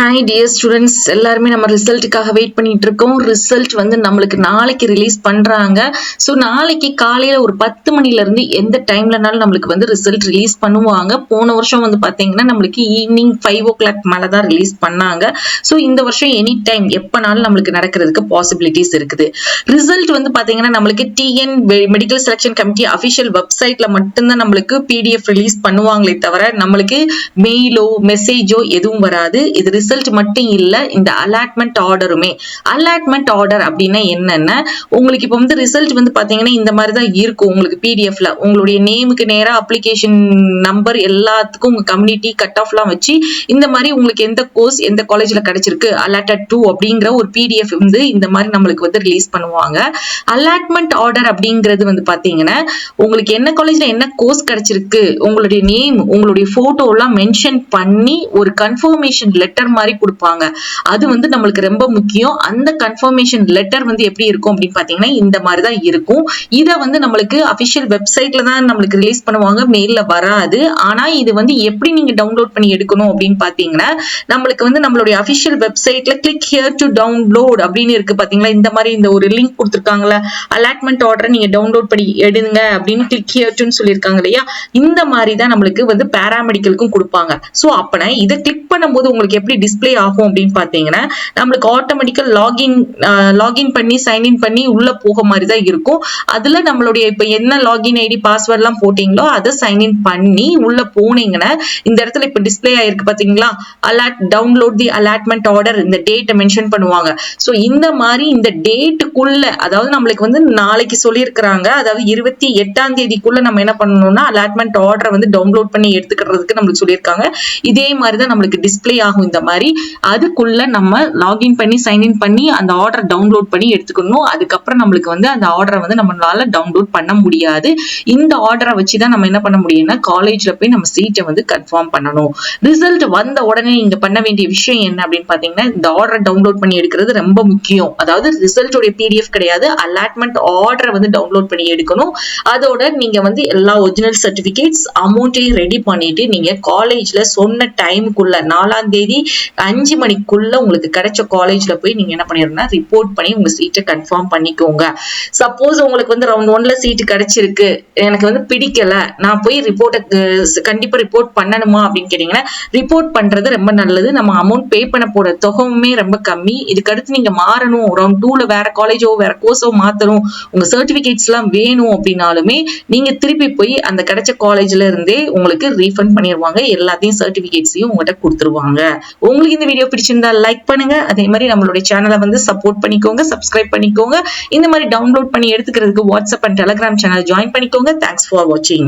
Hi dear students, எல்லாருமே நம்ம ரிசல்ட்டுக்காக wait பண்ணிட்டு இருக்கோம். ரிசல்ட் வந்து நம்மளுக்கு நாளைக்கு ரிலீஸ் பண்றாங்க. ஸோ நாளைக்கு காலையில ஒரு 10 மணில இருந்து எந்த டைம்லனாலும் நம்மளுக்கு வந்து ரிசல்ட் ரிலீஸ் பண்ணுவாங்க. போன வருஷம் வந்து பாத்தீங்கன்னா நம்மளுக்கு ஈவினிங் 5 o'clock மேலதான் ரிலீஸ் பண்ணாங்க. ஸோ இந்த வருஷம் எனி டைம் எப்பனாலும் நம்மளுக்கு நடக்கிறதுக்கு பாசிபிலிட்டிஸ் இருக்குது. ரிசல்ட் வந்து பாத்தீங்கன்னா நம்மளுக்கு TN medical selection committee official வெப்சைட்ல மட்டும்தான் நம்மளுக்கு பிடிஎஃப் ரிலீஸ் பண்ணுவாங்களே தவிர நம்மளுக்கு மெயிலோ மெசேஜோ எதுவும் வராது. இது ரிசல்ட் மட்டும் இல்ல, இந்த அலாட்மெண்ட் ஆர்டருமே. அலாட்மெண்ட் ஆர்டர் அப்படின்னா என்னன்னா, உங்களுக்கு இப்ப வந்து ரிசல்ட் வந்து பாத்தீங்கன்னா இந்த மாதிரி தான் இருக்கும். உங்களுக்கு பிடிஎஃப்ல உங்களுடைய நேமுக்கு நேரா அப்ளிகேஷன் நம்பர் எல்லாத்துக்கும் உங்க கம்யூனிட்டி கட் ஆஃப்லாம் வச்சு இந்த மாதிரி உங்களுக்கு எந்த கோர்ஸ் எந்த காலேஜ்ல கிடைச்சிருக்கு அலாட்டட் 2 அப்படிங்கிற ஒரு பிடிஎஃப் வந்து இந்த மாதிரி நம்மளுக்கு வந்து ரிலீஸ் பண்ணுவாங்க. அலாட்மெண்ட் ஆர்டர் அப்படிங்கிறது வந்து பாத்தீங்கன்னா உங்களுக்கு என்ன காலேஜ்ல என்ன கோர்ஸ் கிடைச்சிருக்கு, உங்களுடைய நேம் உங்களுடைய போட்டோ எல்லாம் மென்ஷன் பண்ணி ஒரு கன்ஃபர்மேஷன் லெட்டர் மாதிரி கொடுப்பாங்க. அது வந்து நம்மளுக்கு ரொம்ப முக்கியம். அந்த கன்ஃபர்மேஷன் லெட்டர் வந்து எப்படி இருக்கும் அப்படின்னு பாத்தீங்கன்னா இந்த மாதிரி தான் இருக்கும். இத வந்து நம்மளுக்கு அபிஷியல் வெப்சைட்ல தான் நம்மளுக்கு ரிலீஸ் பண்ணுவாங்க, மெயில்ல வராது. ஆனா இது வந்து எப்படி நீங்க டவுன்லோட் பண்ணி எடுக்கணும் அப்படின்னு பாத்தீங்கன்னா நம்மளுக்கு வந்து நம்மளுடைய அபிஷியல் வெப்சைட்ல கிளிக் ஹியர் டு டவுன்லோட் அப்படின்னு இருக்கு பாத்தீங்களா. இந்த மாதிரி இந்த ஒரு லிங்க் கொடுத்திருக்காங்கல்ல, அலாட்மெண்ட் ஆர்டர் நீங்க டவுன்லோட் பண்ணி எடுங்க அப்படின்னு கிளிக் ஹியர் டு சொல்லியிருக்காங்க இல்லையா. இந்த மாதிரி தான் நம்மளுக்கு வந்து பாராமெடிக்கலுக்கும் கொடுப்பாங்க. சோ அப்பனா இதை கிளிக் பண்ணும்போது உங்களுக்கு எப்படி டிஸ்பிளே ஆகும் அப்படின்னு பாத்தீங்கன்னா நம்மளுக்கு ஆட்டோமேட்டிக்கா லாகின் பண்ணி சைன்இன் பண்ணி உள்ள போக மாதிரி தான் இருக்கும். அதுல நம்மளுடைய இப்ப என்ன லாகின் ஐடி பாஸ்வேர்ட் எல்லாம் போட்டீங்களோ அதை சைன்இன் பண்ணி உள்ள போனீங்கன்னா இந்த இடத்துல இப்ப டிஸ்பிளே ஆயிருக்கு பாத்தீங்களா, டவுன்லோட் தி அலாட்மெண்ட் ஆர்டர், இந்த டேட்டை மென்ஷன் பண்ணுவாங்க. சோ இந்த மாதிரி இந்த டேட்டுக்குள்ள, அதாவது நம்மளுக்கு வந்து நாளைக்கு சொல்லியிருக்கிறாங்க, அதாவது 28ஆம் தேதிக்குள்ள நம்ம என்ன பண்ணணும்னா அலாட்மெண்ட் ஆர்டரை வந்து டவுன்லோட் பண்ணி எடுத்துக்கிறதுக்கு நம்மளுக்கு சொல்லியிருக்காங்க. இதே மாதிரிதான் நம்மளுக்கு டிஸ்பிளே ஆகும். இந்த மாதிரி அதுக்குள்ள நம்ம லாகின் பண்ணி சைன்இன் பண்ணி அந்த ஆர்டர் டவுன்லோட் பண்ணி எடுத்துக்கணும். அதுக்கப்புறம் நம்மளுக்கு வந்து அந்த ஆர்டரை வந்து நம்மளால டவுன்லோட் பண்ண முடியாது. இந்த ஆர்டரை வச்சுதான் நம்ம என்ன பண்ண முடியும்னா காலேஜ்ல போய் நம்ம சீட்டை வந்து கன்ஃபார்ம் பண்ணணும். ரிசல்ட் வந்த உடனே நீங்க பண்ண வேண்டிய விஷயம் என்ன அப்படின்னு பாத்தீங்கன்னா இந்த ஆர்டரை டவுன்லோட் பண்ணி எடுக்கிறது ரொம்ப முக்கியம். அதாவது ரிசல்ட்டோட பிடிஎஃப் கிடையாது, அலாட்மெண்ட் ஆர்டரை வந்து டவுன்லோட் பண்ணி எடுக்கணும். அதோட நீங்க வந்து எல்லா ஒரிஜினல் சர்டிபிகேட்ஸ் அமௌண்ட்டையும் ரெடி பண்ணிட்டு நீங்க காலேஜ்ல சொன்ன டைமுக்குள்ள 4ஆம் தேதி 5 மணிக்குள்ள உங்களுக்கு கிடைச்ச காலேஜ்ல போய் நீங்க என்ன பண்ணிருந்தா ரிப்போர்ட் பண்ணி உங்க சீட்டை கன்ஃபார்ம் பண்ணிக்கோங்க. சப்போஸ் உங்களுக்கு வந்து ரவுண்ட் 1ல சீட் கிடைச்சிருக்கு, எனக்கு வந்து பிடிக்கல, நான் போய் கண்டிப்பா ரிப்போர்ட் பண்ணணுமா அப்படின்னு கேட்டீங்கன்னா ரிப்போர்ட் பண்றது ரொம்ப நல்லது. நம்ம அமௌண்ட் பே பண்ண போற தொகையுமே ரொம்ப கம்மி. இதுக்கு அடுத்து நீங்க மாறணும், ரவுண்ட் 2ல வேற காலேஜோ வேற கோர்ஸோ மாத்தணும், உங்க சர்டிபிகேட்ஸ் எல்லாம் வேணும் அப்படின்னாலுமே நீங்க திருப்பி போய் அந்த கிடைச்ச காலேஜ்ல இருந்தே உங்களுக்கு ரீஃபண்ட் பண்ணிடுவாங்க. எல்லாத்தையும் சர்டிபிகேட்ஸையும் உங்கள்கிட்ட கொடுத்துருவாங்க. உங்களுக்கு இந்த வீடியோ பிடிச்சிருந்தா லைக் பண்ணுங்க. அதே மாதிரி நம்மளுடைய சேனலை வந்து சப்போர்ட் பண்ணிக்கோங்க, சப்ஸ்கிரைப் பண்ணிக்கோங்க. இந்த மாதிரி டவுன்லோட் பண்ணி எடுத்துக்கிறதுக்கு WhatsApp and Telegram channel join பண்ணிக்கோங்க. தேங்க்ஸ் ஃபார் வாட்சிங்.